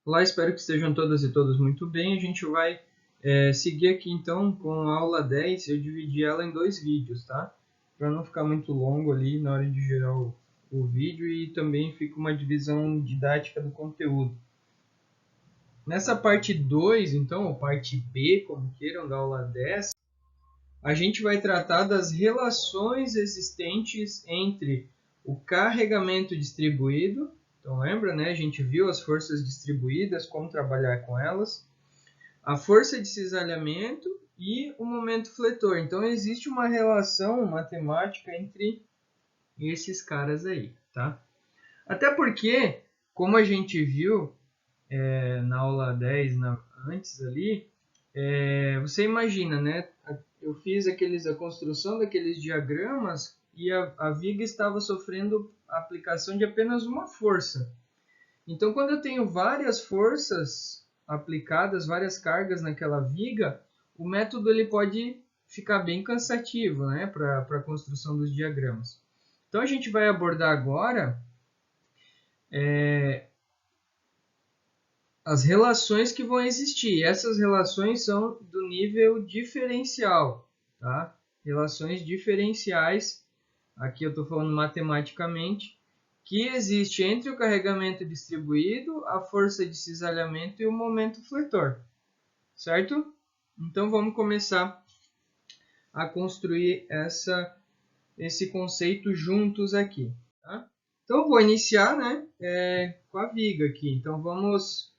Olá, espero que estejam todas e todos muito bem. A gente vai seguir aqui então com a aula 10. Eu dividi ela em dois vídeos, tá? Para não ficar muito longo ali na hora de gerar o vídeo e também fica uma divisão didática do conteúdo. Nessa parte 2, então, ou parte B, como queiram, da aula 10, a gente vai tratar das relações existentes entre o carregamento distribuído. Então lembra, né? A gente viu as forças distribuídas, como trabalhar com elas, a força de cisalhamento e o momento fletor. Então existe uma relação matemática entre esses caras aí, tá? Até porque, como a gente viu na aula 10, antes ali, você imagina, né? Eu fiz a construção daqueles diagramas e a viga estava sofrendo a aplicação de apenas uma força. Então, quando eu tenho várias forças aplicadas, várias cargas naquela viga, o método ele pode ficar bem cansativo, né, para a construção dos diagramas. Então, a gente vai abordar agora as relações que vão existir. Essas relações são do nível diferencial, tá? Relações diferenciais, aqui eu estou falando matematicamente, que existe entre o carregamento distribuído, a força de cisalhamento e o momento fletor, certo? Então vamos começar a construir esse conceito juntos aqui, tá? Então eu vou iniciar, né, com a viga aqui. Então vamos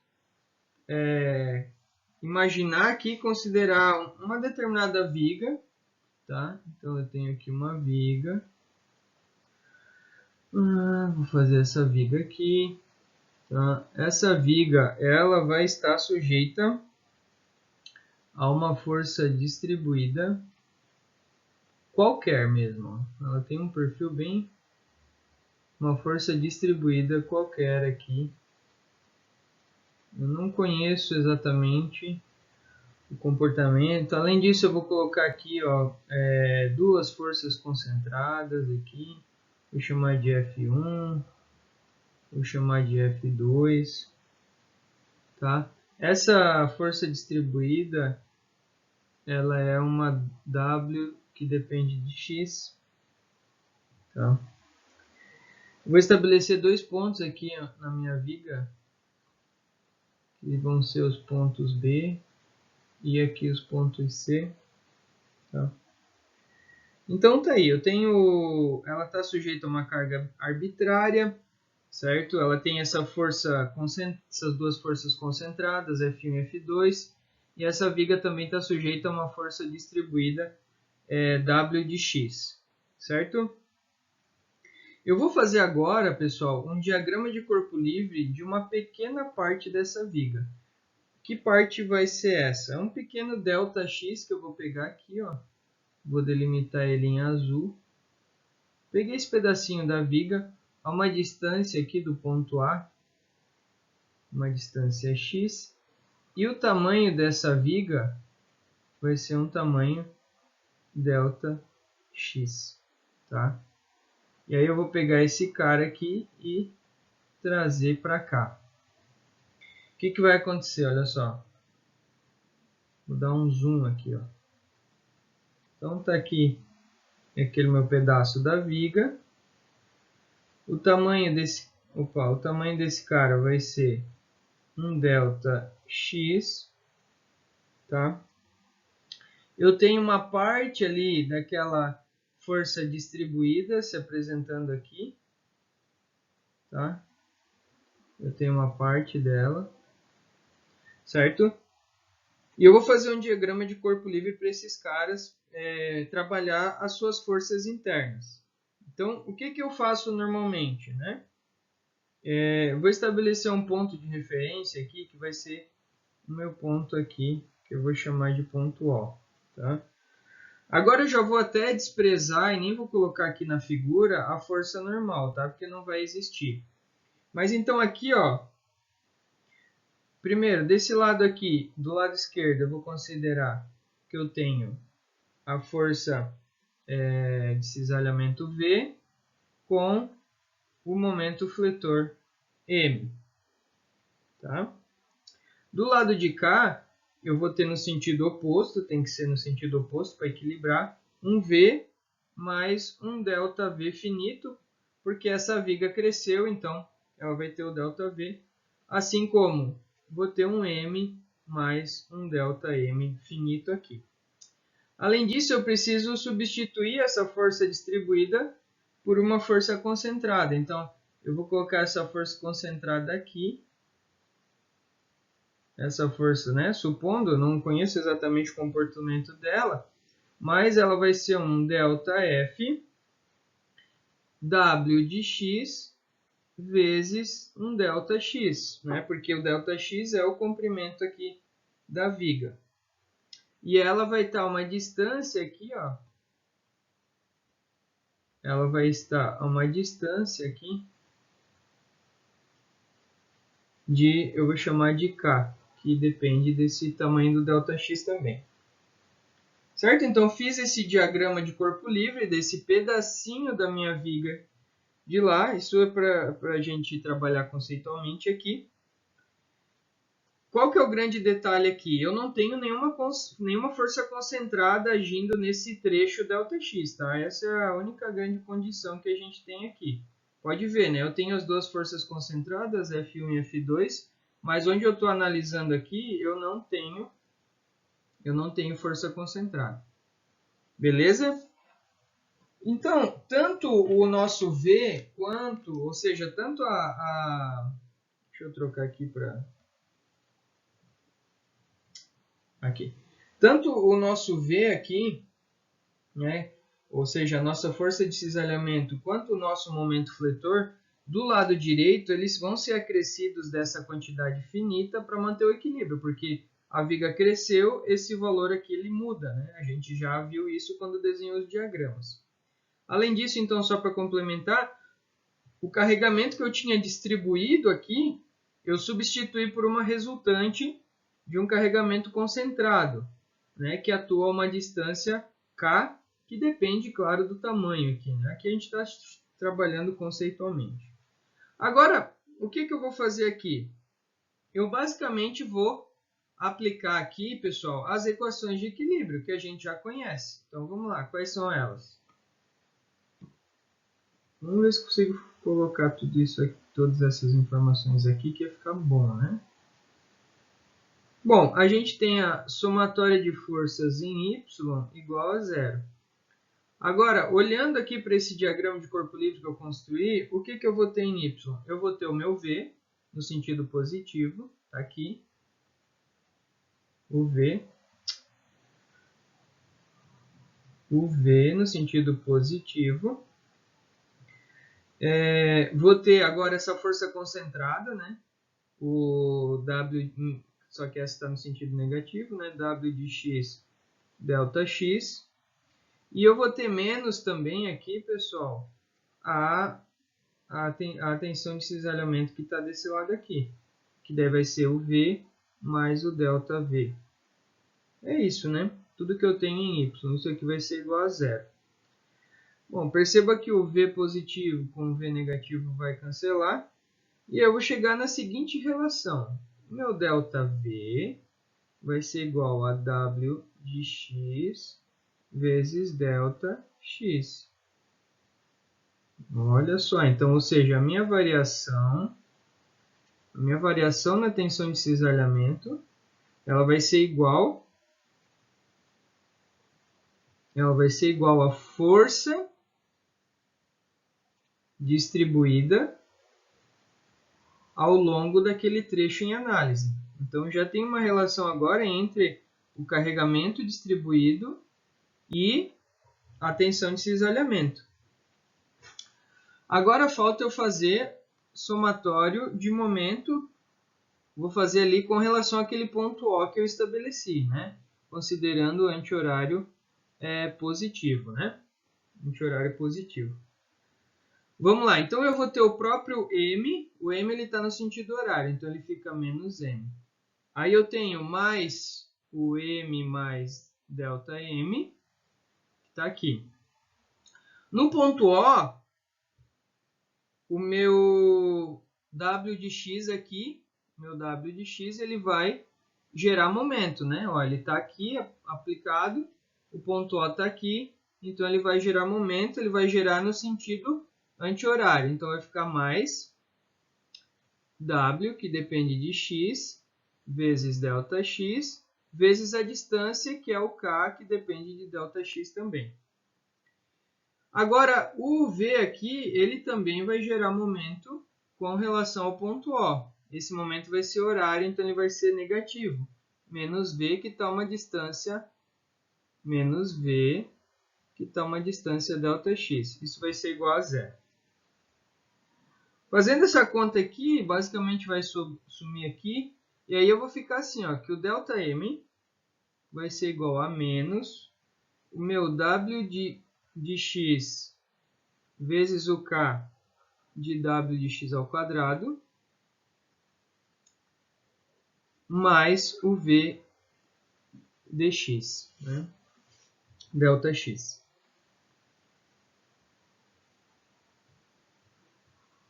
imaginar aqui, considerar uma determinada viga, tá? Então eu tenho aqui uma viga. Vou fazer essa viga aqui. Tá? Essa viga ela vai estar sujeita a uma força distribuída qualquer mesmo. Ela tem um perfil bem... uma força distribuída qualquer aqui. Eu não conheço exatamente o comportamento. Além disso, eu vou colocar aqui duas forças concentradas aqui. Vou chamar de F1, vou chamar de F2, tá? Essa força distribuída, ela é uma W que depende de X, tá? Vou estabelecer dois pontos aqui na minha viga, que vão ser os pontos B e aqui os pontos C, tá? Então tá aí, ela está sujeita a uma carga arbitrária, certo? Ela tem essas duas forças concentradas, F1 e F2, e essa viga também está sujeita a uma força distribuída W de X, certo? Eu vou fazer agora, pessoal, um diagrama de corpo livre de uma pequena parte dessa viga. Que parte vai ser essa? É um pequeno ΔX que eu vou pegar aqui, ó. Vou delimitar ele em azul. Peguei esse pedacinho da viga a uma distância aqui do ponto A, uma distância x, e o tamanho dessa viga vai ser um tamanho ΔX, tá? E aí eu vou pegar esse cara aqui e trazer para cá. O que vai acontecer? Olha só. Vou dar um zoom aqui, ó. Então tá aqui aquele meu pedaço da viga. O tamanho desse cara vai ser um ΔX, tá? Eu tenho uma parte ali daquela força distribuída se apresentando aqui, tá? Eu tenho uma parte dela, certo? E eu vou fazer um diagrama de corpo livre para esses caras trabalhar as suas forças internas. Então, o que eu faço normalmente, né? Vou estabelecer um ponto de referência aqui, que vai ser o meu ponto aqui, que eu vou chamar de ponto O, tá? Agora eu já vou até desprezar e nem vou colocar aqui na figura a força normal, tá? Porque não vai existir. Mas então aqui, ó, primeiro, desse lado aqui, do lado esquerdo, eu vou considerar que eu tenho a força de cisalhamento V com o momento fletor M, tá? Do lado de cá, eu vou ter no sentido oposto, tem que ser no sentido oposto para equilibrar, um V mais um ΔV finito, porque essa viga cresceu, então ela vai ter o ΔV, assim como vou ter um M mais um ΔM finito aqui. Além disso, eu preciso substituir essa força distribuída por uma força concentrada. Então, eu vou colocar essa força concentrada aqui. Essa força, né? Supondo, eu não conheço exatamente o comportamento dela, mas ela vai ser um ΔF W de x vezes um ΔX, né? Porque o ΔX é o comprimento aqui da viga. E ela vai estar a uma distância aqui, ó. Ela vai estar a uma distância aqui de, eu vou chamar de K, que depende desse tamanho do ΔX também. Certo? Então, fiz esse diagrama de corpo livre, desse pedacinho da minha viga de lá. Isso é para a gente trabalhar conceitualmente aqui. Qual que é o grande detalhe aqui? Eu não tenho nenhuma força concentrada agindo nesse trecho ΔX, tá? Essa é a única grande condição que a gente tem aqui. Pode ver, né? Eu tenho as duas forças concentradas, F1 e F2, mas onde eu estou analisando aqui, eu não tenho força concentrada. Beleza? Então, tanto o nosso V quanto, ou seja, tanto deixa eu trocar aqui para... Aqui. Tanto o nosso V aqui, né, ou seja, a nossa força de cisalhamento, quanto o nosso momento fletor, do lado direito, eles vão ser acrescidos dessa quantidade finita para manter o equilíbrio, porque a viga cresceu, esse valor aqui ele muda, né? A gente já viu isso quando desenhou os diagramas. Além disso, então, só para complementar, o carregamento que eu tinha distribuído aqui, eu substituí por uma resultante de um carregamento concentrado, né, que atua a uma distância K, que depende, claro, do tamanho aqui. Né? Aqui a gente está trabalhando conceitualmente. Agora, o que eu vou fazer aqui? Eu basicamente vou aplicar aqui, pessoal, as equações de equilíbrio que a gente já conhece. Então, vamos lá, quais são elas? Vamos ver se consigo colocar tudo isso aqui, todas essas informações aqui, que ia ficar bom, né? Bom, a gente tem a somatória de forças em Y igual a zero. Agora, olhando aqui para esse diagrama de corpo livre que eu construí, o que eu vou ter em Y? Eu vou ter o meu V, no sentido positivo, tá aqui. O V no sentido positivo. Vou ter agora essa força concentrada, né? O W, só que essa está no sentido negativo, né? W de x, ΔX. E eu vou ter menos também aqui, pessoal, a tensão de cisalhamento que está desse lado aqui, que deve ser o V mais o ΔV. É isso, né? Tudo que eu tenho em Y, isso aqui vai ser igual a zero. Bom, perceba que o V positivo com o V negativo vai cancelar. E eu vou chegar na seguinte relação. Meu ΔV vai ser igual a W de x vezes ΔX. Olha só, então, ou seja, a minha variação na tensão de cisalhamento, ela vai ser igual à força distribuída ao longo daquele trecho em análise. Então, já tem uma relação agora entre o carregamento distribuído e a tensão de cisalhamento. Agora falta eu fazer somatório de momento. Vou fazer ali com relação àquele ponto O que eu estabeleci, né? Considerando o anti-horário positivo, né? Anti-horário positivo. Vamos lá, então eu vou ter o próprio M. O M está no sentido horário, então ele fica menos M. Aí eu tenho mais o M mais ΔM, que está aqui. No ponto O, o meu W de x aqui, ele vai gerar momento, né? Ó, ele está aqui aplicado, o ponto O está aqui, então ele vai gerar momento, ele vai gerar no sentido anti-horário. Então vai ficar mais W, que depende de x, vezes ΔX, vezes a distância, que é o K, que depende de ΔX também. Agora, o V aqui, ele também vai gerar momento com relação ao ponto O. Esse momento vai ser horário, então ele vai ser negativo. Menos V, que está uma distância, menos V, que está uma distância ΔX. Isso vai ser igual a zero. Fazendo essa conta aqui, basicamente vai sumir aqui. E aí eu vou ficar assim, ó, que o ΔM vai ser igual a menos o meu W de x vezes o K de W de x ao quadrado, mais o V dx, né? ΔX.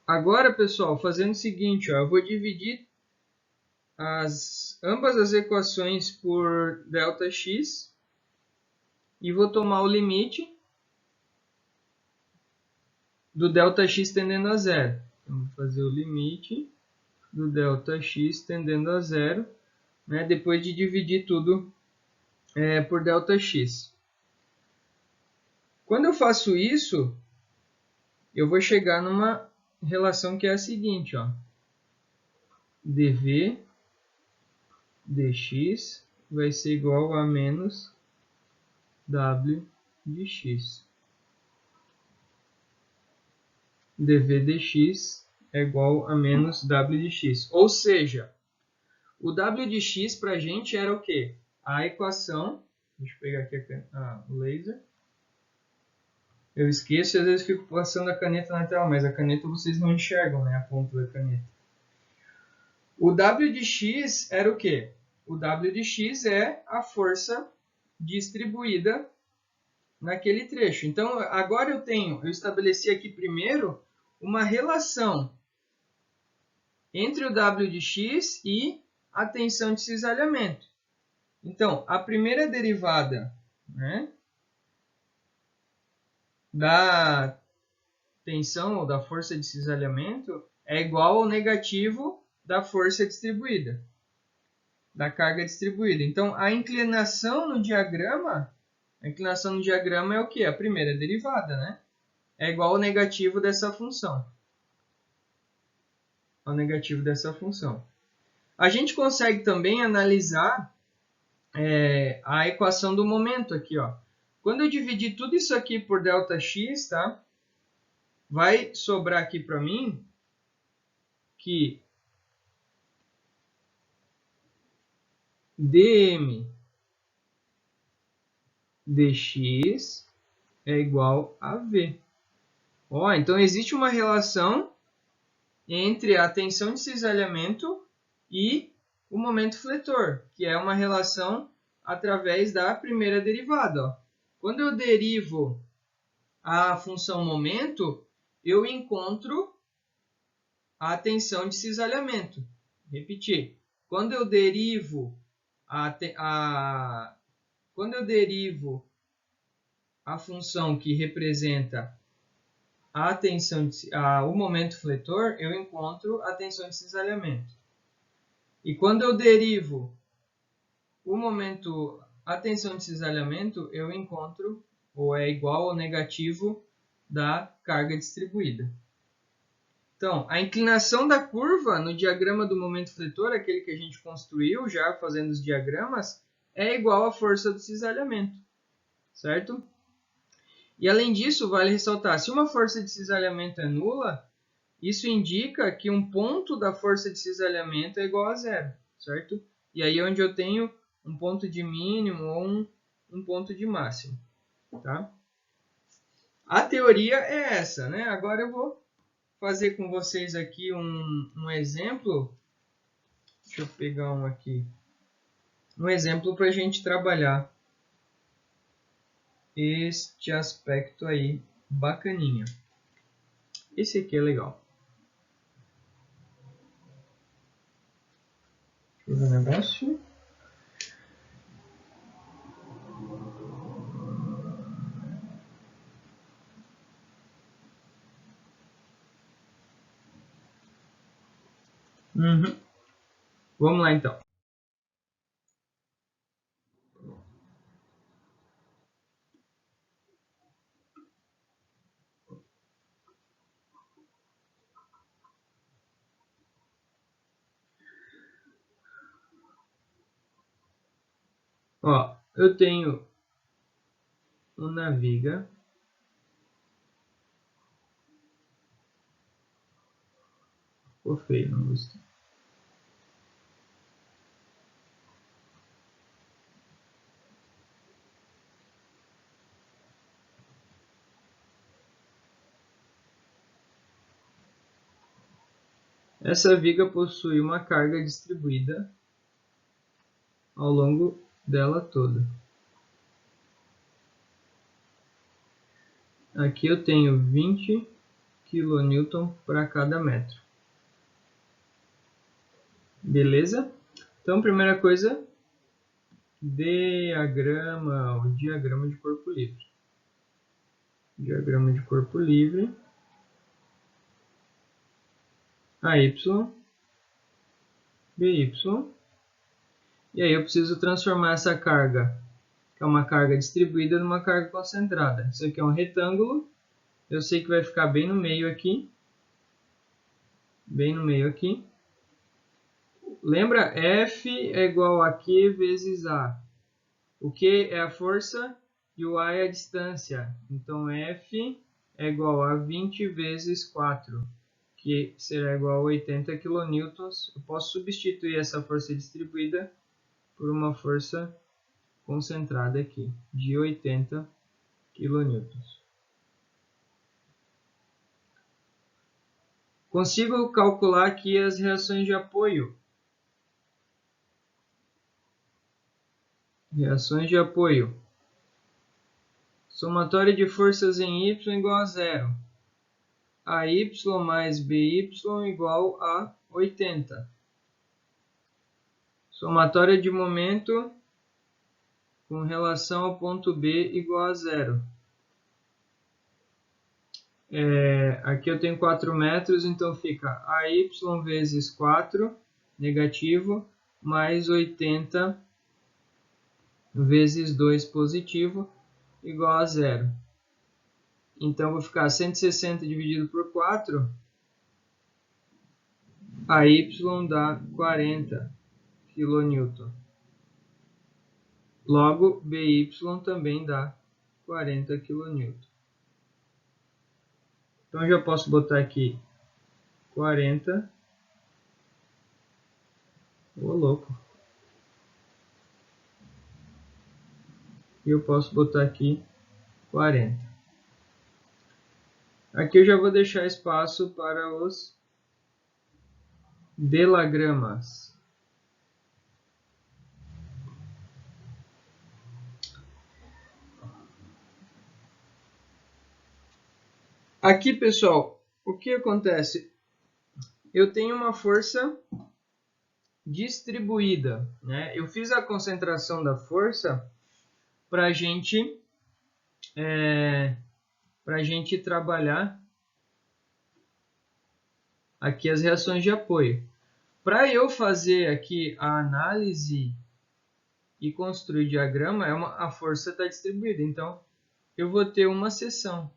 Agora, pessoal, fazendo o seguinte, ó, eu vou dividir ambas as equações por ΔX e vou tomar o limite do ΔX tendendo a zero. Então, vou fazer o limite do ΔX tendendo a zero, né, depois de dividir tudo por ΔX. Quando eu faço isso, eu vou chegar numa relação que é a seguinte, ó, dV dx vai ser igual a menos W de x. dV dx é igual a menos W de x. Ou seja, o W de x para a gente era o quê? A equação, deixa eu pegar aqui o laser. Eu esqueço e às vezes fico passando a caneta na tela, mas a caneta vocês não enxergam, né? A ponta da caneta. O W de x era o quê? O W de x é a força distribuída naquele trecho. Então, agora eu estabeleci aqui primeiro uma relação entre o W de x e a tensão de cisalhamento. Então, a primeira derivada, né, da tensão ou da força de cisalhamento é igual ao negativo da força distribuída, da carga distribuída. Então, a inclinação no diagrama é o quê? A primeira derivada, né? É igual ao negativo dessa função. Ao negativo dessa função. A gente consegue também analisar a equação do momento aqui, ó. Quando eu dividir tudo isso aqui por ΔX, tá? Vai sobrar aqui para mim que dm dx é igual a V. Ó, então existe uma relação entre a tensão de cisalhamento e o momento fletor, que é uma relação através da primeira derivada. Ó. Quando eu derivo a função momento, eu encontro a tensão de cisalhamento. Repetir. Quando eu derivo a função que representa o momento fletor, eu encontro a tensão de cisalhamento. E quando eu derivo a tensão de cisalhamento, eu encontro, ou é igual ao negativo da carga distribuída. Então, a inclinação da curva no diagrama do momento fletor, aquele que a gente construiu já fazendo os diagramas, é igual à força do cisalhamento, certo? E além disso, vale ressaltar, se uma força de cisalhamento é nula, isso indica que um ponto da força de cisalhamento é igual a zero, certo? E aí é onde eu tenho um ponto de mínimo ou um ponto de máximo, tá? A teoria é essa, né? Agora eu vou fazer com vocês aqui um exemplo. Deixa eu pegar um aqui. Um exemplo para a gente trabalhar este aspecto aí bacaninha. Esse aqui é legal. Deixa eu ver o negócio. Vamos lá então. Ó, eu tenho o Naviga. Ficou feio, não gostei. Essa viga possui uma carga distribuída ao longo dela toda. Aqui eu tenho 20 kN para cada metro. Beleza? Então, primeira coisa, o diagrama de corpo livre. Diagrama de corpo livre. AY, BY. E aí eu preciso transformar essa carga, que é uma carga distribuída, numa carga concentrada. Isso aqui é um retângulo. Eu sei que vai ficar bem no meio aqui. Bem no meio aqui. Lembra? F é igual a Q vezes A. O Q é a força e o A é a distância. Então, F é igual a 20 vezes 4, que será igual a 80 kN. Eu posso substituir essa força distribuída por uma força concentrada aqui, de 80 kN. Consigo calcular aqui as reações de apoio. Reações de apoio. Somatório de forças em Y igual a 0. AY mais BY igual a 80. Somatória de momento com relação ao ponto B igual a 0. Aqui eu tenho 4 metros, então fica AY vezes 4, negativo, mais 80 vezes 2, positivo, igual a 0. Então, vou ficar 160 dividido por 4, AY dá 40 kN. Logo, BY também dá 40 kN. Então, eu já posso botar aqui 40. Ô, louco. E eu posso botar aqui 40. Aqui eu já vou deixar espaço para os delagramas. Aqui, pessoal, o que acontece? Eu tenho uma força distribuída, né? Eu fiz a concentração da força para a gente trabalhar aqui as reações de apoio. Para eu fazer aqui a análise e construir diagrama, a força está distribuída. Então, eu vou ter uma seção.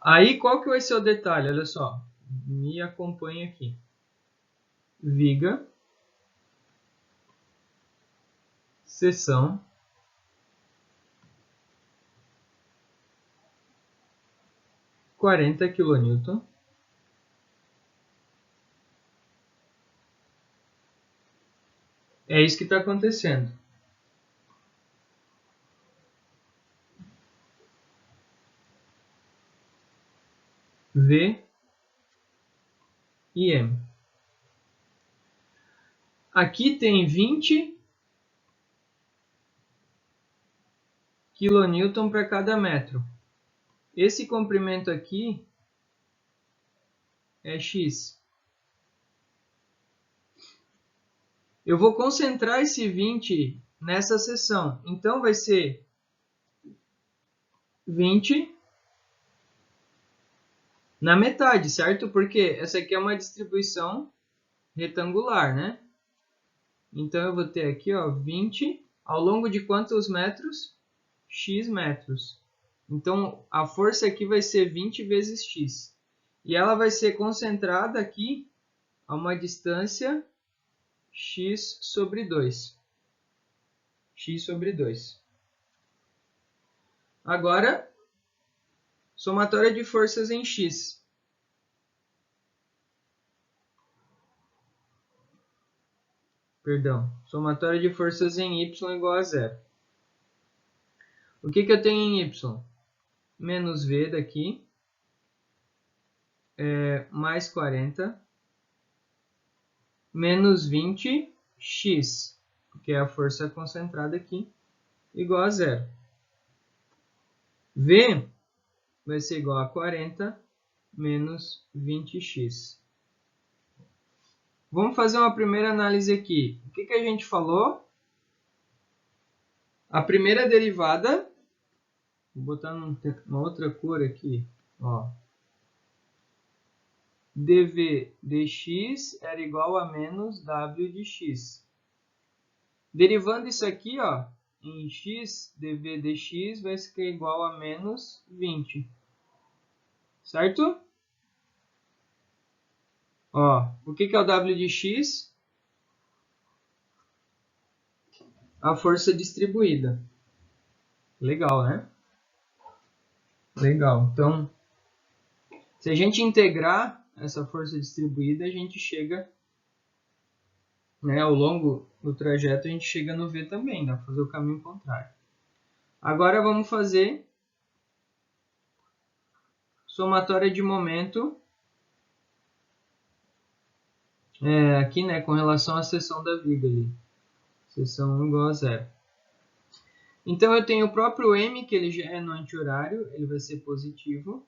Aí, qual que vai ser o detalhe? Olha só, me acompanhe aqui. Viga, seção, (40 kN). É isso que está acontecendo. V e M. Aqui tem 20 kN para cada metro. Esse comprimento aqui é X. Eu vou concentrar esse 20 nessa seção. Então, vai ser 20 na metade, certo? Porque essa aqui é uma distribuição retangular, né? Então eu vou ter aqui, ó, 20 ao longo de quantos metros? X metros. Então a força aqui vai ser 20 vezes x. E ela vai ser concentrada aqui a uma distância x sobre 2. X sobre 2. Agora, somatória de forças em x. Perdão, somatória de forças em y igual a zero. O que eu tenho em y? Menos v daqui, mais 40, menos 20x, que é a força concentrada aqui, igual a zero. V vai ser igual a 40 menos 20x. Vamos fazer uma primeira análise aqui. O que a gente falou? A primeira derivada, vou botar uma outra cor aqui, ó. dv dx era igual a menos w de x. Derivando isso aqui, ó, em x, dv dx vai ser igual a menos 20. Certo? Ó, o que é o w de x? A força distribuída. Legal, né? Legal. Então, se a gente integrar essa força distribuída, a gente chega, né, ao longo do trajeto, a gente chega no V também, dá para fazer o caminho contrário. Agora vamos fazer somatória de momento, aqui, né, com relação à seção da viga ali. Seção 1 igual a zero. Então eu tenho o próprio M, que ele já é no anti-horário, ele vai ser positivo.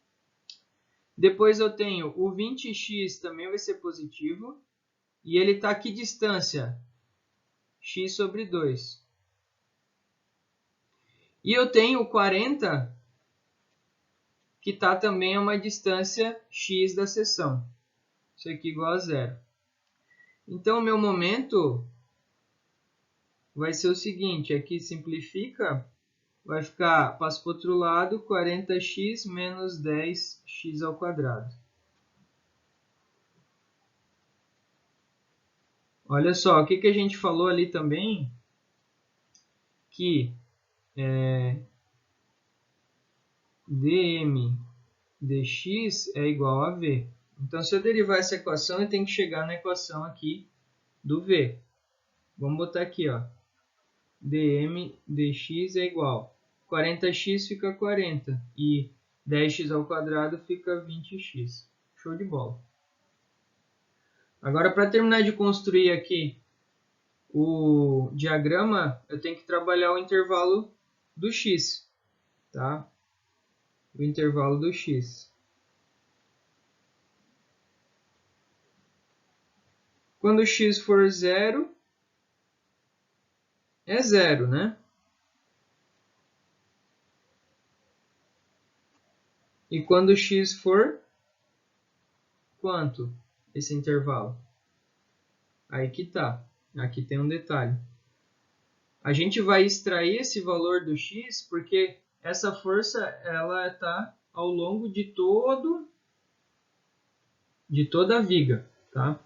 Depois eu tenho o 20x, também vai ser positivo. E ele está a que distância? X sobre 2. E eu tenho o 40, que está também a uma distância x da seção. Isso aqui igual a zero. Então, o meu momento vai ser o seguinte, aqui simplifica, vai ficar, passa para o outro lado, 40x menos 10x ao quadrado. Olha só, o que a gente falou ali também, que dm dx é igual a v. Então, se eu derivar essa equação, eu tenho que chegar na equação aqui do v. Vamos botar aqui, ó. dm dx é igual. 40x fica 40 e 10x ao quadrado fica 20x. Show de bola. Agora, para terminar de construir aqui o diagrama, eu tenho que trabalhar o intervalo do x, tá? O intervalo do x. Quando x for zero, é zero, né? E quando x for quanto? Esse intervalo. Aí que tá. Aqui tem um detalhe. A gente vai extrair esse valor do x porque essa força ela está ao longo de toda a viga, tá?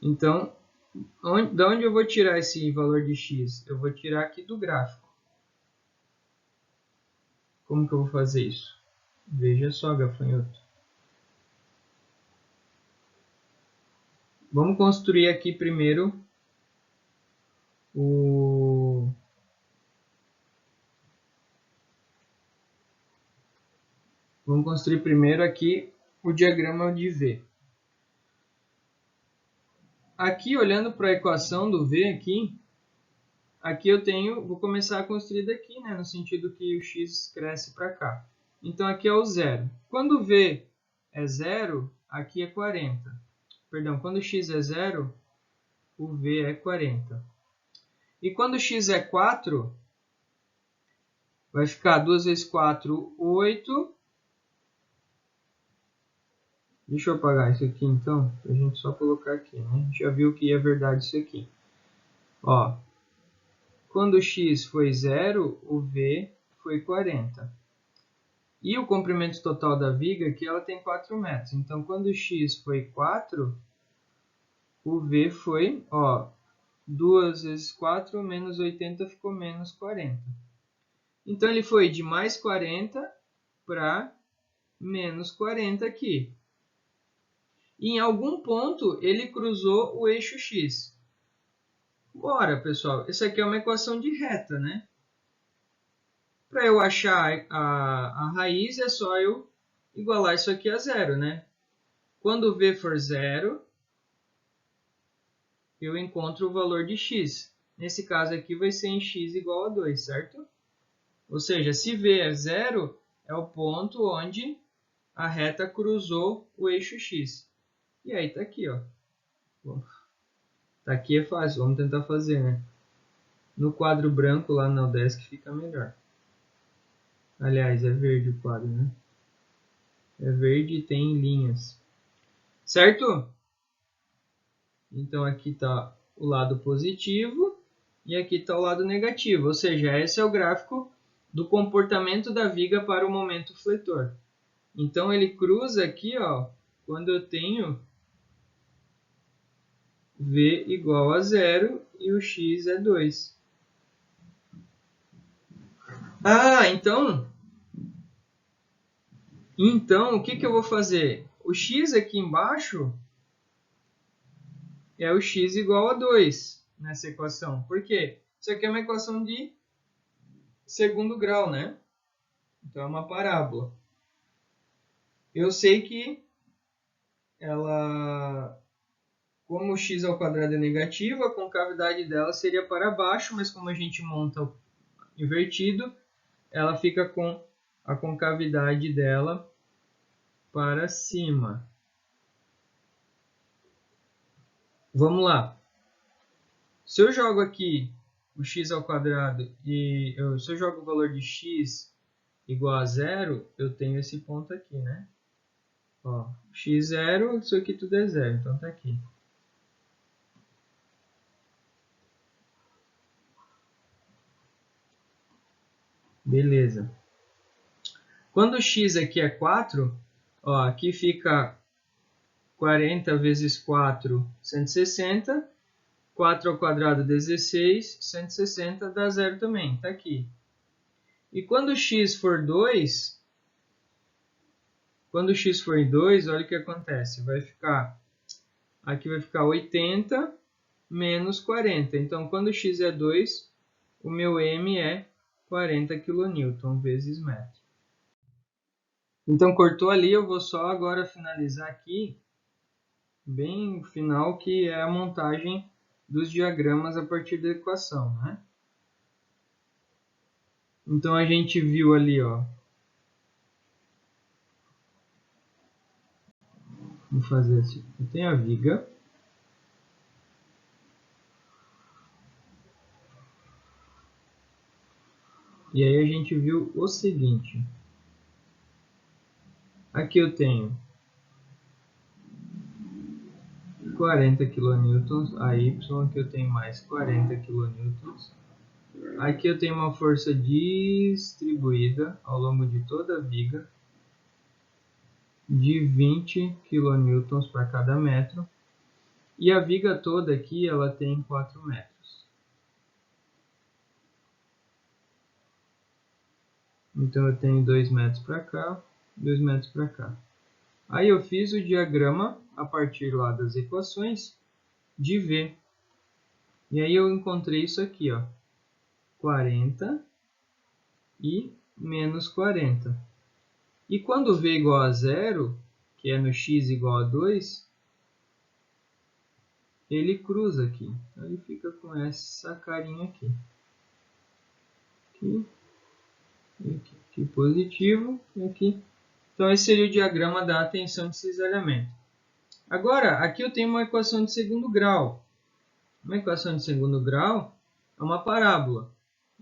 Então, de onde eu vou tirar esse valor de x? Eu vou tirar aqui do gráfico. Como que eu vou fazer isso? Veja só, gafanhoto. Vamos construir aqui primeiro Vamos construir primeiro aqui o diagrama de V. Aqui, olhando para a equação do V aqui eu vou começar a construir daqui, né, no sentido que o x cresce para cá. Então aqui é o zero. Quando o V é zero, aqui é 40. Perdão, quando o x é zero, o V é 40. E quando o x é 4, vai ficar 2 vezes 4, 8. Deixa eu apagar isso aqui então, para a gente só colocar aqui, né? A gente já viu que é verdade isso aqui. Ó, quando o x foi 0, o v foi 40. E o comprimento total da viga aqui ela tem 4 metros. Então, quando o x foi 4, o v foi, ó, 2 vezes 4 menos 80 ficou menos 40. Então, ele foi de mais 40 para menos 40 aqui. E em algum ponto, ele cruzou o eixo x. Bora, pessoal. Isso aqui é uma equação de reta, né? Para eu achar a raiz, é só eu igualar isso aqui a zero, né? Quando v for zero, eu encontro o valor de x. Nesse caso aqui vai ser em x igual a 2, certo? Ou seja, se v é zero, é o ponto onde a reta cruzou o eixo x. E aí tá aqui, ó. Tá aqui é fácil, vamos tentar fazer, né? No quadro branco lá na Udesc fica melhor. Aliás, é verde o quadro, né? É verde e tem linhas. Certo? Então aqui está o lado positivo e aqui está o lado negativo. Ou seja, esse é o gráfico do comportamento da viga para o momento fletor. Então ele cruza aqui, ó, quando eu tenho v igual a 0 e o x é 2. Ah, então o que eu vou fazer? O x aqui embaixo é o x igual a 2 nessa equação. Por quê? Isso aqui é uma equação de segundo grau, né? Então é uma parábola. Eu sei que ela, como o x ao quadrado é negativo, a concavidade dela seria para baixo, mas como a gente monta invertido, ela fica com a concavidade dela para cima. Vamos lá. Se eu jogo aqui o x ao quadrado e se eu jogo o valor de x igual a 0, eu tenho esse ponto aqui, né? Ó, x0, isso aqui tudo é 0, então tá aqui. Beleza. Quando o x aqui é 4, ó, aqui fica 40 vezes 4, 160. 4 ao quadrado, 16. 160 dá 0 também, tá aqui. E quando x for 2, olha o que acontece. Aqui vai ficar 80 menos 40. Então, quando x é 2, o meu m é 40 kN vezes metro. Então, cortou ali, eu vou só agora finalizar aqui, bem no final, que é a montagem dos diagramas a partir da equação, né? Então, a gente viu ali, ó. Vou fazer assim. Eu tenho a viga. E aí a gente viu o seguinte. Aqui eu tenho 40 kN, a y, aqui eu tenho mais 40 kN. Aqui eu tenho uma força distribuída ao longo de toda a viga de 20 kN para cada metro. E a viga toda aqui ela tem 4 metros. Então eu tenho 2 metros para cá, 2 metros para cá. Aí eu fiz o diagrama a partir lá das equações de V. E aí eu encontrei isso aqui, ó, 40 e menos 40. E quando V igual a 0, que é no x igual a 2, ele cruza aqui. Então ele fica com essa carinha aqui. Aqui positivo e aqui. Então esse seria o diagrama da tensão de cisalhamento. Agora, aqui eu tenho uma equação de segundo grau. Uma equação de segundo grau é uma parábola.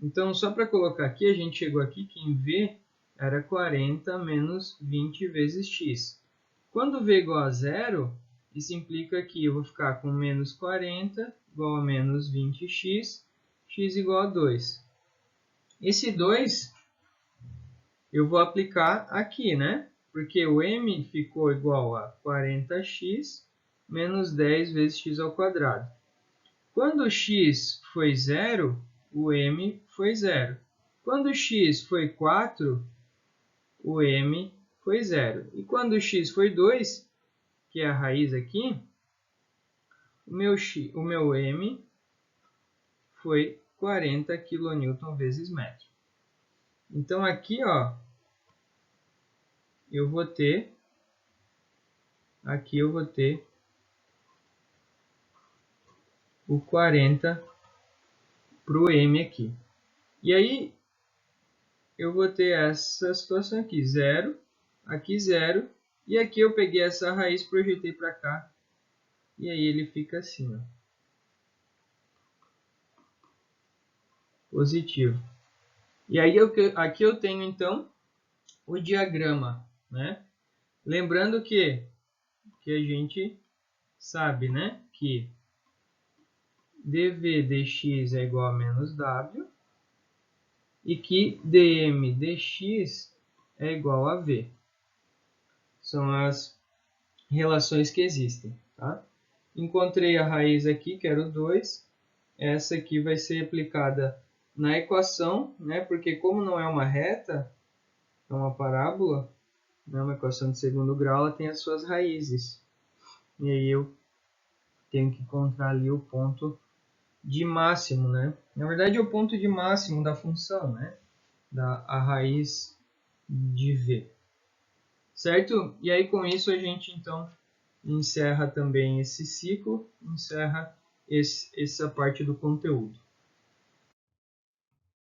Então, só para colocar aqui, a gente chegou aqui que em V era 40 menos 20 vezes x. Quando v igual a zero, isso implica que eu vou ficar com menos 40 igual a menos 20x, x igual a 2. Esse 2 eu vou aplicar aqui, né? Porque o m ficou igual a 40x menos 10 vezes x ao quadrado. Quando x foi 0, o m foi 0. Quando x foi 4, o m foi 0. E quando x foi 2, que é a raiz aqui, o meu m foi 40 kN vezes metro. Então aqui, ó, eu vou ter o 40 para o m aqui. E aí eu vou ter essa situação aqui, 0, aqui 0, e aqui eu peguei essa raiz, projetei para cá, e aí ele fica assim, ó, positivo. E aí aqui eu tenho então o diagrama, né? Lembrando que a gente sabe, né, que dv dx é igual a menos w e que dm dx é igual a v. São as relações que existem, tá? Encontrei a raiz aqui, que era o 2. Essa aqui vai ser aplicada na equação, né? Porque como não é uma reta, é uma parábola, não é uma equação de segundo grau, ela tem as suas raízes. E aí eu tenho que encontrar ali o ponto de máximo, né? Na verdade é o ponto de máximo da função, né? A raiz de v. Certo? E aí com isso a gente então encerra também esse ciclo, encerra essa parte do conteúdo.